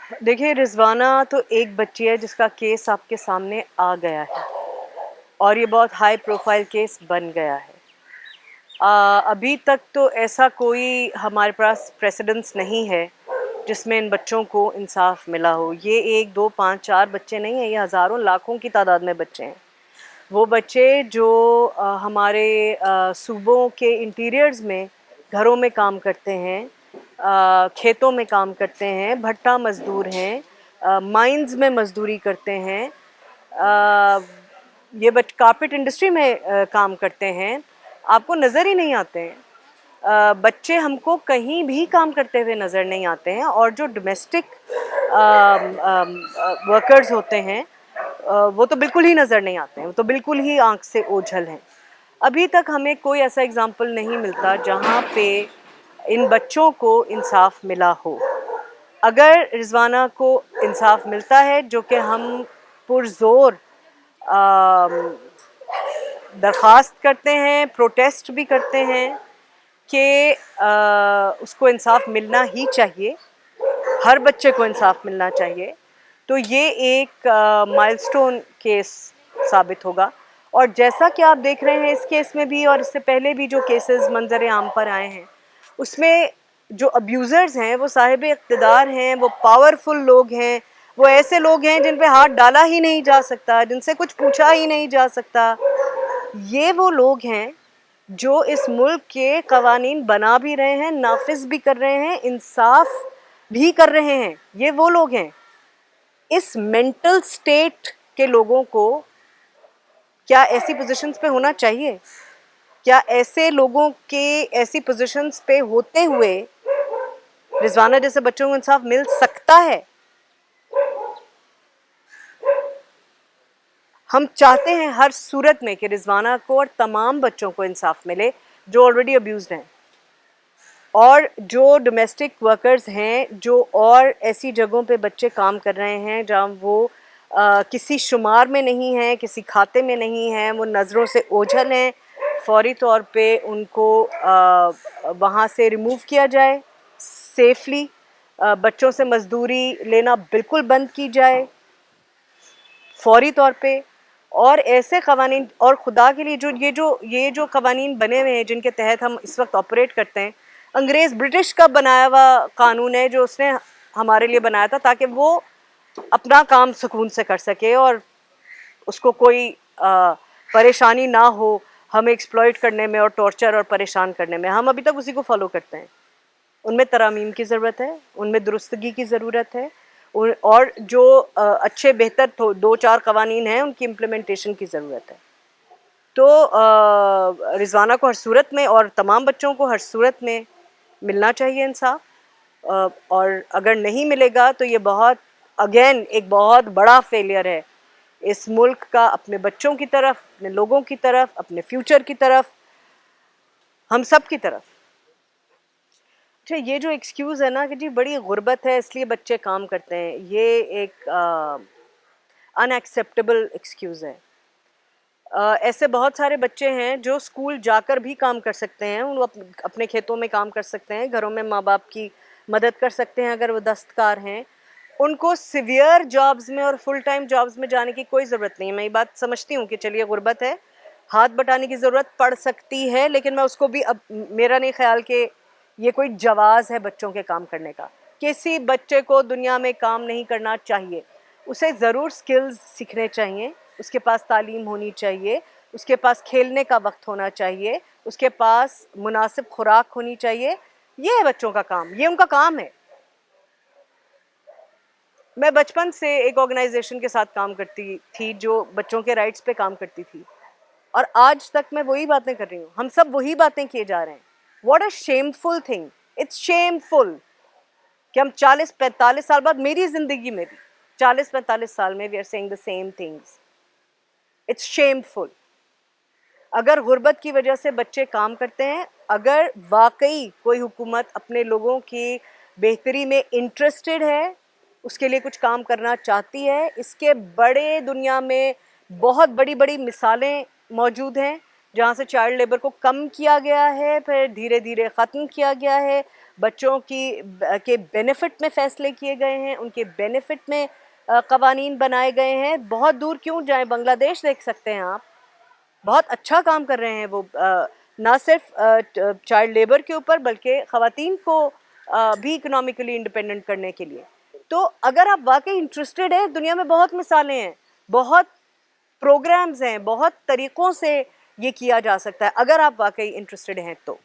دیکھیے رضوانہ تو ایک بچی ہے جس کا کیس آپ کے سامنے آ گیا ہے اور یہ بہت ہائی پروفائل کیس بن گیا ہے۔ ابھی تک تو ایسا کوئی ہمارے پاس پریسیڈنس نہیں ہے جس میں ان بچوں کو انصاف ملا ہو۔ یہ 1 2 5 4 بچے نہیں ہیں، یہ ہزاروں لاکھوں کی تعداد میں بچے ہیں۔ وہ بچے جو ہمارے صوبوں کے انٹیریئرز میں گھروں میں کام کرتے ہیں، کھیتوں میں کام کرتے ہیں، بھٹا مزدور ہیں، مائنز میں مزدوری کرتے ہیں، یہ کارپیٹ انڈسٹری میں کام کرتے ہیں، آپ کو نظر ہی نہیں آتے ہیں۔ بچے ہم کو کہیں بھی کام کرتے ہوئے نظر نہیں آتے ہیں، اور جو ڈومیسٹک ورکرز ہوتے ہیں وہ تو بالکل ہی نظر نہیں آتے ہیں، وہ تو بالکل ہی آنکھ سے اوجھل ہیں۔ ابھی تک ہمیں کوئی ایسا اگزامپل نہیں ملتا جہاں پہ ان بچوں کو انصاف ملا ہو۔ اگر رضوانہ کو انصاف ملتا ہے، جو کہ ہم پرزور درخواست کرتے ہیں، پروٹیسٹ بھی کرتے ہیں کہ اس کو انصاف ملنا ہی چاہیے، ہر بچے کو انصاف ملنا چاہیے، تو یہ ایک مائلسٹون کیس ثابت ہوگا۔ اور جیسا کہ آپ دیکھ رہے ہیں اس کیس میں بھی اور اس سے پہلے بھی جو کیسز منظر عام پر آئے ہیں، اس میں جو ابیوزرز ہیں وہ صاحب اقتدار ہیں، وہ پاورفل لوگ ہیں، وہ ایسے لوگ ہیں جن پہ ہاتھ ڈالا ہی نہیں جا سکتا، جن سے کچھ پوچھا ہی نہیں جا سکتا۔ یہ وہ لوگ ہیں جو اس ملک کے قوانین بنا بھی رہے ہیں، نافذ بھی کر رہے ہیں، انصاف بھی کر رہے ہیں۔ یہ وہ لوگ ہیں۔ اس مینٹل سٹیٹ کے لوگوں کو کیا ایسی پوزیشنز پہ ہونا چاہیے؟ کیا ایسے لوگوں کے ایسی پوزیشنز پہ ہوتے ہوئے رضوانہ جیسے بچوں کو انصاف مل سکتا ہے؟ ہم چاہتے ہیں ہر صورت میں کہ رضوانہ کو اور تمام بچوں کو انصاف ملے جو آلریڈی ابیوزڈ ہیں، اور جو ڈومیسٹک ورکرز ہیں، جو اور ایسی جگہوں پہ بچے کام کر رہے ہیں جہاں وہ کسی شمار میں نہیں ہیں، کسی کھاتے میں نہیں ہیں، وہ نظروں سے اوجھل ہیں، فوری طور پہ ان کو وہاں سے ریموو کیا جائے سیفلی، بچوں سے مزدوری لینا بالکل بند کی جائے فوری طور پہ، اور ایسے قوانین، اور خدا کے لیے یہ جو قوانین بنے ہوئے ہیں جن کے تحت ہم اس وقت آپریٹ کرتے ہیں، انگریز برٹش کا بنایا ہوا قانون ہے جو اس نے ہمارے لیے بنایا تھا تاکہ وہ اپنا کام سکون سے کر سکے اور اس کو کوئی پریشانی نہ ہو ہمیں ایکسپلائٹ کرنے میں اور ٹارچر اور پریشان کرنے میں۔ ہم ابھی تک اسی کو فالو کرتے ہیں۔ ان میں ترامیم کی ضرورت ہے، ان میں درستگی کی ضرورت ہے، اور جو اچھے بہتر 2 4 قوانین ہیں ان کی امپلیمنٹیشن کی ضرورت ہے۔ تو رضوانہ کو ہر صورت میں اور تمام بچوں کو ہر صورت میں ملنا چاہیے انصاف، اور اگر نہیں ملے گا تو یہ ایک بہت بڑا فیلئر ہے اس ملک کا، اپنے بچوں کی طرف، اپنے لوگوں کی طرف، اپنے فیوچر کی طرف، ہم سب کی طرف۔ اچھا، یہ جو ایکسکیوز ہے نا کہ جی بڑی غربت ہے اس لیے بچے کام کرتے ہیں، یہ ایک ان ایکسیپٹیبل ایکسکیوز ہے۔ ایسے بہت سارے بچے ہیں جو اسکول جا کر بھی کام کر سکتے ہیں، وہ اپنے کھیتوں میں کام کر سکتے ہیں، گھروں میں ماں باپ کی مدد کر سکتے ہیں اگر وہ دستکار ہیں۔ ان کو سیویئر جابز میں اور فل ٹائم جابز میں جانے کی کوئی ضرورت نہیں ہے۔ میں یہ بات سمجھتی ہوں کہ چلیے غربت ہے، ہاتھ بٹانے کی ضرورت پڑ سکتی ہے، لیکن میں اس کو بھی، اب میرا نہیں خیال کہ یہ کوئی جواز ہے بچوں کے کام کرنے کا۔ کسی بچے کو دنیا میں کام نہیں کرنا چاہیے، اسے ضرور سکلز سیکھنے چاہیے، اس کے پاس تعلیم ہونی چاہیے، اس کے پاس کھیلنے کا وقت ہونا چاہیے، اس کے پاس مناسب خوراک ہونی چاہیے۔ یہ ہے بچوں کا کام، یہ ان کا کام ہے۔ میں بچپن سے ایک آرگنائزیشن کے ساتھ کام کرتی تھی جو بچوں کے رائٹس پہ کام کرتی تھی، اور آج تک میں وہی باتیں کر رہی ہوں، ہم سب وہی باتیں کیے جا رہے ہیں۔ What a shameful thing, it's shameful کہ ہم 40 45 سال بعد، میری زندگی میں بھی 40 45 سال میں، we are seeing the same things. It's shameful. اگر غربت کی وجہ سے بچے کام کرتے ہیں، اگر واقعی کوئی حکومت اپنے لوگوں کی بہتری میں انٹرسٹڈ ہے، اس کے لیے کچھ کام کرنا چاہتی ہے، اس کے بڑے دنیا میں بہت بڑی بڑی مثالیں موجود ہیں جہاں سے چائلڈ لیبر کو کم کیا گیا ہے، پھر دھیرے دھیرے ختم کیا گیا ہے، بچوں کے بینیفٹ میں فیصلے کیے گئے ہیں, ان کے بینیفٹ میں قوانین بنائے گئے ہیں. بہت دور کیوں جائیں, بنگلہ دیش دیکھ سکتے ہیں آپ, بہت اچھا کام کر رہے ہیں وہ, نہ صرف چائلڈ لیبر کے اوپر بلکہ خواتین کو بھی اکنامکلی انڈیپینڈنٹ کرنے کے لیے. تو اگر آپ واقعی انٹرسٹڈ ہیں, دنیا میں بہت مثالیں ہیں, بہت پروگرامز ہیں, بہت طریقوں سے یہ کیا جا سکتا ہے. اگر آپ واقعی انٹرسٹڈ ہیں تو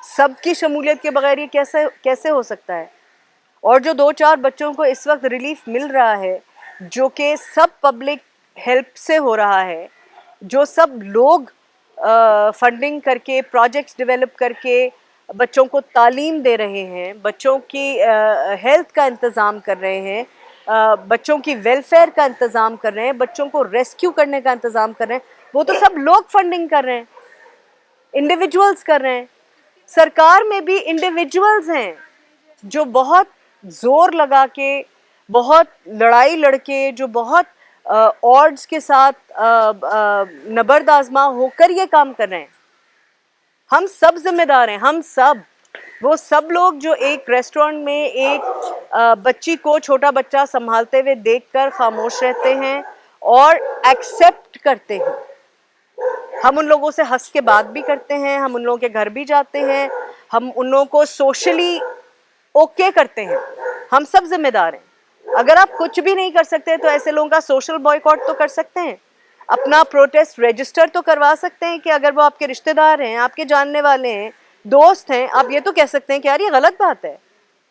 سب کی شمولیت کے بغیر یہ کیسے ہو سکتا ہے؟ اور جو 2-4 بچوں کو اس وقت ریلیف مل رہا ہے, جو کہ سب پبلک ہیلپ سے ہو رہا ہے, جو سب لوگ فنڈنگ کر کے, پروجیکٹس ڈیولپ کر کے بچوں کو تعلیم دے رہے ہیں, بچوں کی ہیلتھ کا انتظام کر رہے ہیں, بچوں کی ویلفیئر کا انتظام کر رہے ہیں, بچوں کو ریسکیو کرنے کا انتظام کر رہے ہیں, وہ تو سب لوگ فنڈنگ کر رہے ہیں, انڈیویجولز کر رہے ہیں. سرکار میں بھی انڈیویجولز ہیں جو بہت زور لگا کے, بہت لڑائی لڑ کے, جو بہت آڈز کے ساتھ نبرد آزما ہو کر یہ کام کر رہے ہیں. ہم سب ذمہ دار ہیں, ہم سب. وہ سب لوگ جو ایک ریسٹورینٹ میں ایک بچی کو, چھوٹا بچہ سنبھالتے ہوئے دیکھ کر خاموش رہتے ہیں اور ایکسیپٹ کرتے ہیں. ہم ان لوگوں سے ہنس کے بات بھی کرتے ہیں, ہم ان لوگوں کے گھر بھی جاتے ہیں, ہم ان لوگوں کو سوشلی اوکے کرتے ہیں. ہم سب ذمہ دار ہیں. اگر آپ کچھ بھی نہیں کر سکتے تو ایسے لوگوں کا سوشل بائیکاٹ تو کر سکتے ہیں, اپنا پروٹیسٹ رجسٹر تو کروا سکتے ہیں کہ اگر وہ آپ کے رشتہ دار ہیں, آپ کے جاننے والے ہیں, دوست ہیں, آپ یہ تو کہہ سکتے ہیں کہ یار یہ غلط بات ہے,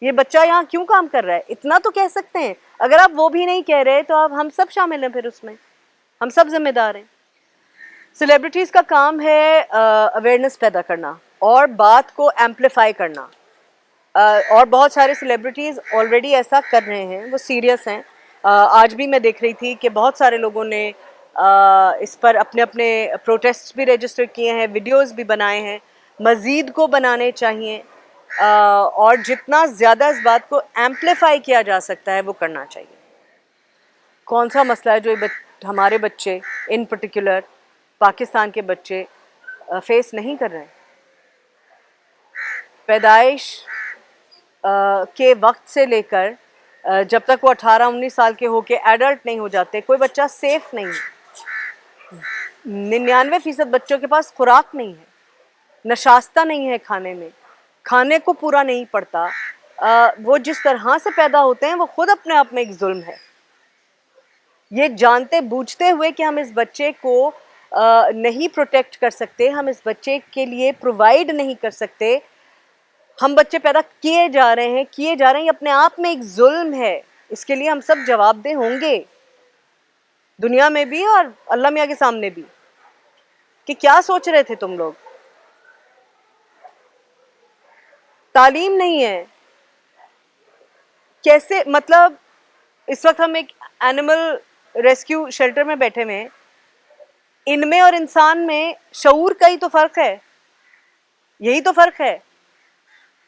یہ بچہ یہاں کیوں کام کر رہا ہے, اتنا تو کہہ سکتے ہیں. اگر آپ وہ بھی نہیں کہہ رہے تو آپ ہم سب شامل ہیں, پھر اس میں ہم سب ذمہ دار ہیں. سیلیبریٹیز کا کام ہے اویئرنیس پیدا کرنا اور بات کو ایمپلیفائی کرنا, اور بہت سارے سیلیبریٹیز آلریڈی ایسا کر رہے ہیں, وہ سیریس ہیں. آج بھی میں دیکھ رہی تھی کہ بہت سارے لوگوں نے اس پر اپنے اپنے پروٹیسٹ بھی رجسٹر کیے ہیں, ویڈیوز بھی بنائے ہیں. مزید کو بنانے چاہیے, اور جتنا زیادہ اس بات کو ایمپلیفائی کیا جا سکتا ہے وہ کرنا چاہیے. کون سا مسئلہ ہے جو ہمارے بچے, ان پرٹیکولر پاکستان کے بچے, فیس نہیں کر رہے ہیں؟ پیدائش کے وقت سے لے کر جب تک وہ 18-19 سال کے ہو کے ایڈلٹ نہیں ہو جاتے, کوئی بچہ سیف نہیں ہے. 99% بچوں کے پاس خوراک نہیں ہے, نشاستہ نہیں ہے کھانے میں, کھانے کو پورا نہیں پڑتا. وہ جس طرح سے پیدا ہوتے ہیں وہ خود اپنے آپ میں ایک ظلم ہے. یہ جانتے بوجھتے ہوئے کہ ہم اس بچے کو نہیں پروٹیکٹ کر سکتے, ہم اس بچے کے لیے پرووائڈ نہیں کر سکتے, ہم بچے پیدا کیے جا رہے ہیں, یہ اپنے آپ میں ایک ظلم ہے. اس کے لیے ہم سب جواب دہ ہوں گے, دنیا میں بھی اور اللہ میاں کے سامنے بھی, کہ کیا سوچ رہے تھے تم لوگ. تعلیم نہیں ہے, کیسے, مطلب اس وقت ہم ایک اینیمل ریسکیو شیلٹر میں بیٹھے ہوئے ہیں, ان میں اور انسان میں شعور کا ہی تو فرق ہے, یہی تو فرق ہے.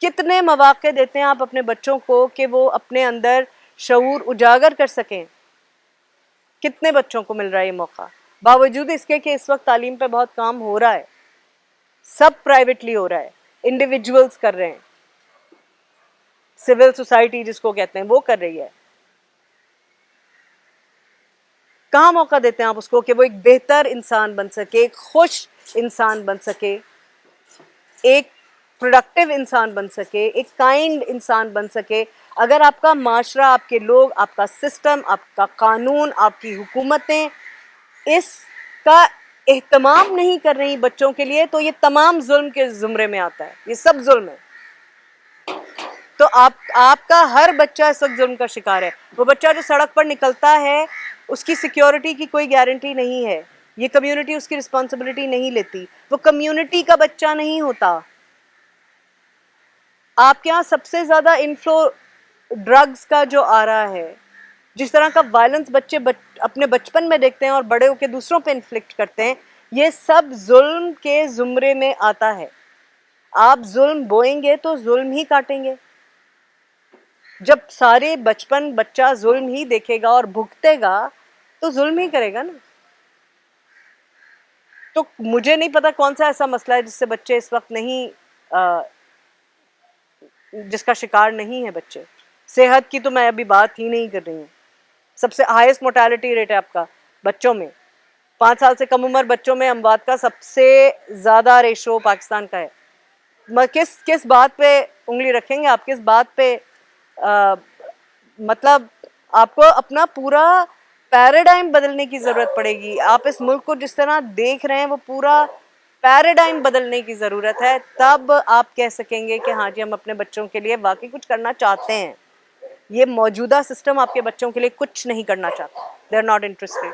کتنے مواقع دیتے ہیں آپ اپنے بچوں کو کہ وہ اپنے اندر شعور اجاگر کر سکیں, کتنے بچوں کو مل رہا ہے یہ موقع, باوجود اس کے کہ اس وقت تعلیم پہ بہت کام ہو رہا ہے, سب پرائیویٹلی ہو رہا ہے, انڈیویجولز کر رہے ہیں, سول سوسائٹی جس کو کہتے ہیں وہ کر رہی ہے. کہاں موقع دیتے ہیں آپ اس کو کہ وہ ایک بہتر انسان بن سکے, ایک خوش انسان بن سکے, ایک پروڈکٹیو انسان بن سکے, ایک کائنڈ انسان بن سکے. اگر آپ کا معاشرہ, آپ کے لوگ, آپ کا سسٹم, آپ کا قانون, آپ کی حکومتیں اس کا اہتمام نہیں کر رہی بچوں کے لیے, تو یہ تمام ظلم کے زمرے میں آتا ہے, یہ سب ظلم ہے. تو آپ کا ہر بچہ اس وقت ظلم کا شکار ہے. وہ بچہ جو سڑک پر نکلتا ہے اس کی سیکیورٹی کی کوئی گارنٹی نہیں ہے, یہ کمیونٹی اس کی رسپانسبلٹی نہیں لیتی, وہ کمیونٹی کا بچہ نہیں ہوتا. آپ کے ہاں سب سے زیادہ انفلو ڈرگز کا جو آ رہا ہے, جس طرح کا وائلنس بچے اپنے بچپن میں دیکھتے ہیں اور بڑے ہو کے دوسروں پہ انفلکٹ کرتے ہیں, یہ سب ظلم کے زمرے میں آتا ہے. آپ ظلم بوئیں گے تو ظلم ہی کاٹیں گے. جب سارے بچپن بچہ ظلم ہی دیکھے گا اور بھگتے گا تو ظلم ہی کرے گا نا. تو مجھے نہیں پتا کون سا ایسا مسئلہ ہے جس سے بچے اس وقت نہیں جس کا شکار نہیں ہے بچے. صحت کی تو میں ابھی بات ہی نہیں کر رہی ہوں. سب سے ہائیسٹ موٹیلٹی ریٹ ہے آپ کا بچوں میں. 5 سال سے کم عمر بچوں میں اموات کا سب سے زیادہ ریشو پاکستان کا ہے. کس بات پہ انگلی رکھیں گے آپ؟ کس بات پہ مطلب آپ کو اپنا پورا پیراڈائم بدلنے کی ضرورت پڑے گی. آپ اس ملک کو جس طرح دیکھ رہے ہیں وہ پورا پیراڈائم بدلنے کی ضرورت ہے. تب آپ کہہ سکیں گے کہ ہاں جی ہم اپنے بچوں کے لیے واقعی کچھ کرنا چاہتے ہیں. یہ موجودہ سسٹم آپ کے بچوں کے لیے کچھ نہیں کرنا چاہتا. They are not interested.